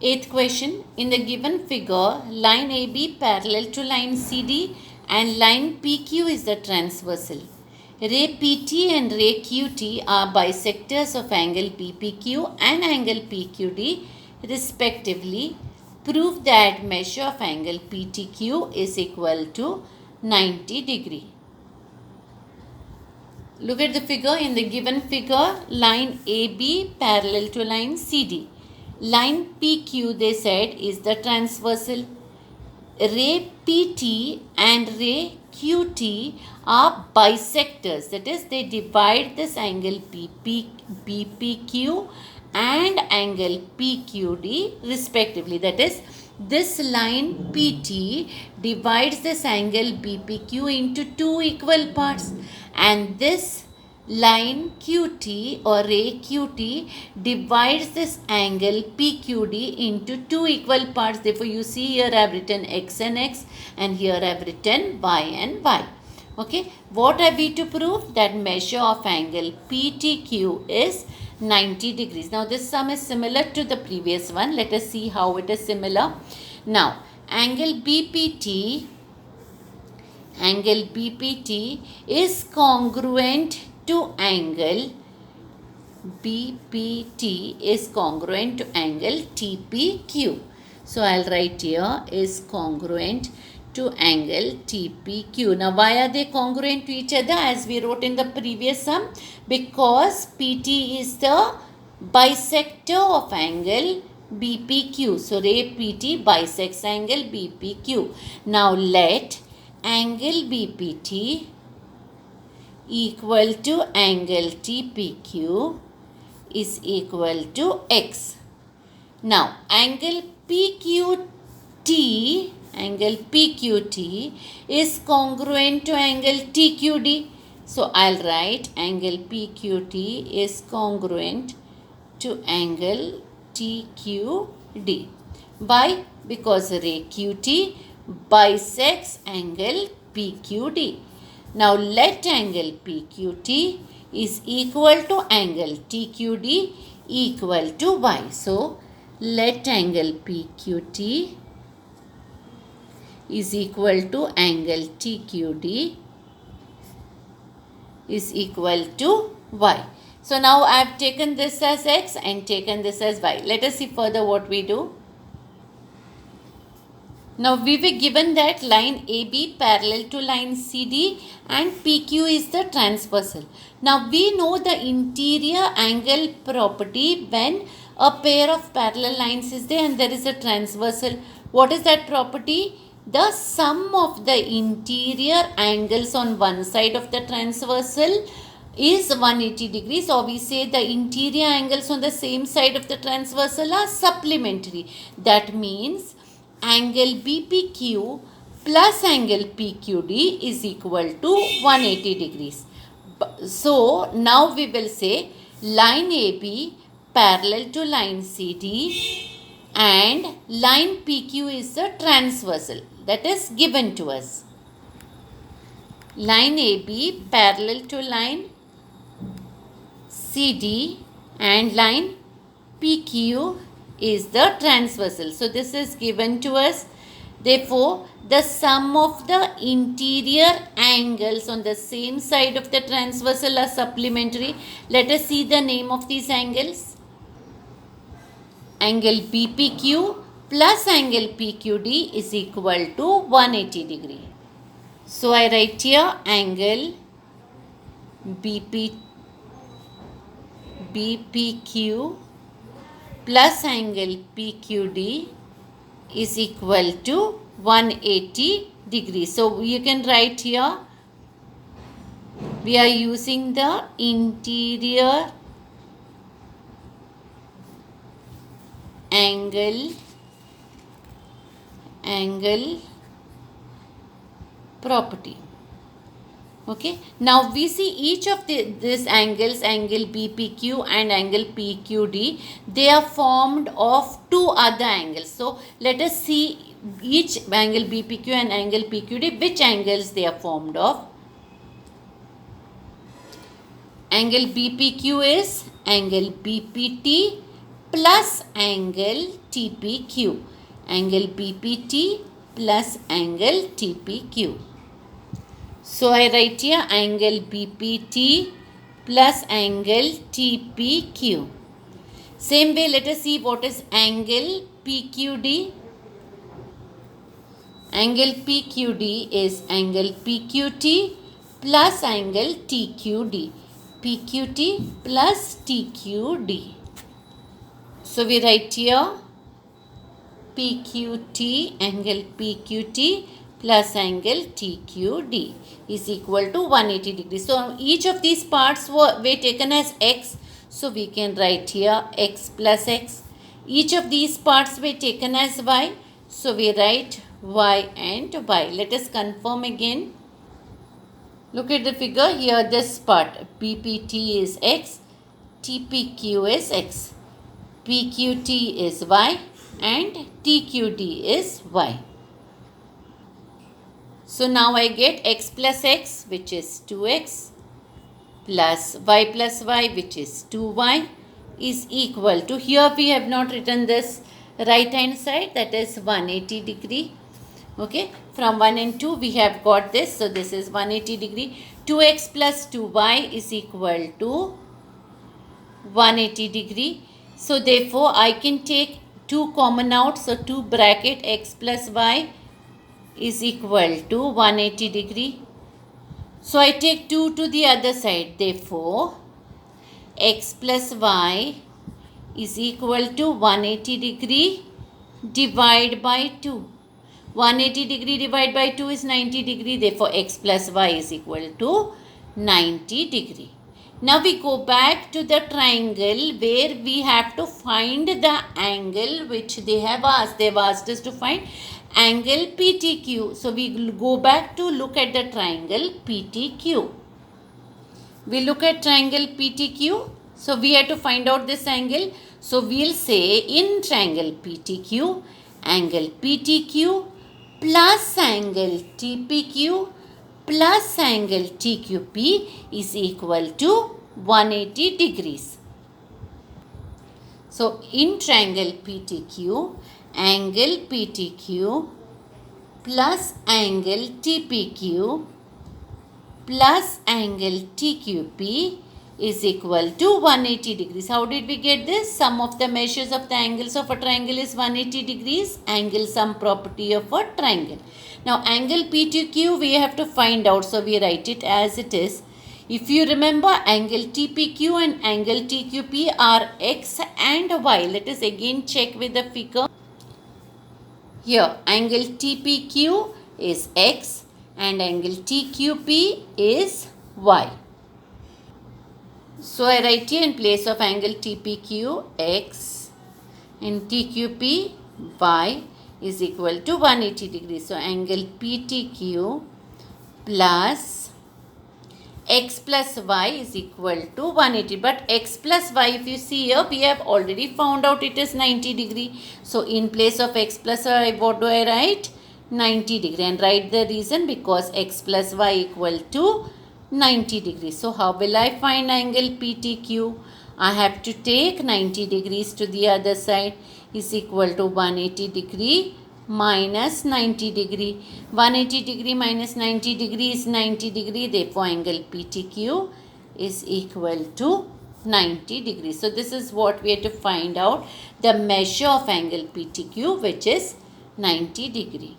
Eighth question. In the given figure, line AB parallel to line CD and line PQ is the transversal. Ray PT and ray QT are bisectors of angle BPQ and angle PQD respectively. Prove that measure of angle PTQ is equal to 90 degree. Look at the figure. In the given figure, line AB parallel to line CD. Line PQ, they said, is the transversal. Ray PT and ray QT are bisectors. That is, they divide this angle BPQ and angle PQD respectively. That is, this line PT divides this angle BPQ into two equal parts, and this line QT or ray QT divides this angle PQD into two equal parts. Therefore, you see here I have written X and X, and here I have written Y and Y. Okay, what are we to prove? That measure of angle PTQ is 90 degrees. Now, this sum is similar to the previous one. Let us see how it is similar. Now, angle BPT is congruent to angle BPT is congruent to angle TPQ. So, I'll write here is congruent to angle TPQ. Now, why are they congruent to each other as we wrote in the previous sum? Because PT is the bisector of angle BPQ. So, ray PT bisects angle BPQ. Now, let angle BPT equal to angle TPQ is equal to X. Now, angle PQT is congruent to angle TQD. So, I'll write angle PQT is congruent to angle TQD. Why? Because ray QT bisects angle PQD. Now, let angle PQT is equal to angle TQD equal to Y. So, let angle PQT is equal to angle TQD is equal to Y. So, now I have taken this as X and taken this as Y. Let us see further what we do. Now, we were given that line AB parallel to line CD and PQ is the transversal. Now, we know the interior angle property when a pair of parallel lines is there and there is a transversal. What is that property? The sum of the interior angles on one side of the transversal is 180 degrees, or we say the interior angles on the same side of the transversal are supplementary. That means angle BPQ plus angle PQD is equal to 180 degrees. So, now we will say line AB parallel to line CD and line PQ is the transversal. That is given to us. Line AB parallel to line CD and line PQ is the transversal. So, this is given to us. Therefore, the sum of the interior angles on the same side of the transversal are supplementary. Let us see the name of these angles. Angle BPQ plus angle PQD is equal to 180 degree. So, I write here angle BPQ plus angle PQD is equal to 180 degrees. So, you can write here, we are using the interior angle property. Okay. Now, we see each of these angles, angle BPQ and angle PQD, they are formed of two other angles. So, let us see each angle BPQ and angle PQD, which angles they are formed of. Angle BPQ is angle BPT plus angle TPQ. Angle BPT plus angle TPQ. So I write here angle BPT plus angle TPQ. Same way, let us see what is angle PQD. Angle PQD is angle PQT plus angle TQD. PQT plus TQD. So we write here PQT, angle PQT plus angle TQD is equal to 180 degrees. So each of these parts were taken as x. So we can write here x plus x. Each of these parts were taken as y. So we write y and y. Let us confirm again. Look at the figure here. This part BPT is x, TPQ is x, PQT is y and TQD is y. So now I get x plus x, which is 2x, plus y which is 2y is equal to, here we have not written this right hand side, that is 180 degree. Okay, from 1 and 2 we have got this. So this is 180 degree. 2x plus 2y is equal to 180 degree. So therefore I can take 2 common out. So 2 bracket x plus y is equal to 180 degree. So I take 2 to the other side. Therefore x plus y is equal to 180 degree divided by 2. 180 degree divided by 2 is 90 degree. Therefore x plus y is equal to 90 degree. Now we go back to the triangle where we have to find the angle which they have asked. They have asked us to find angle PTQ. So we go back to look at the triangle PTQ. We look at triangle PTQ. So we have to find out this angle. So we'll say in triangle PTQ, angle PTQ plus angle TPQ plus angle TQP is equal to 180 degrees. So in triangle PTQ, angle PTQ plus angle TPQ plus angle TQP is equal to 180 degrees. How did we get this? Sum of the measures of the angles of a triangle is 180 degrees. Angle sum property of a triangle. Now angle PTQ we have to find out. So we write it as it is. If you remember, angle TPQ and angle TQP are x and y. Let us again check with the figure. Here angle TPQ is x and angle TQP is y. So I write here in place of angle TPQ x and TQP y is equal to 180 degrees. So angle PTQ plus x plus y is equal to 180. But x plus y, if you see here, we have already found out it is 90 degree. So in place of x plus y, what do I write? 90 degree. And write the reason, because x plus y equal to 90 degrees. So how will I find angle PTQ? I have to take 90 degrees to the other side is equal to 180 degree minus 90 degree. 180 degree minus 90 degree is 90 degree. Therefore angle PTQ is equal to 90 degrees. So this is what we have to find out, the measure of angle PTQ, which is 90 degree.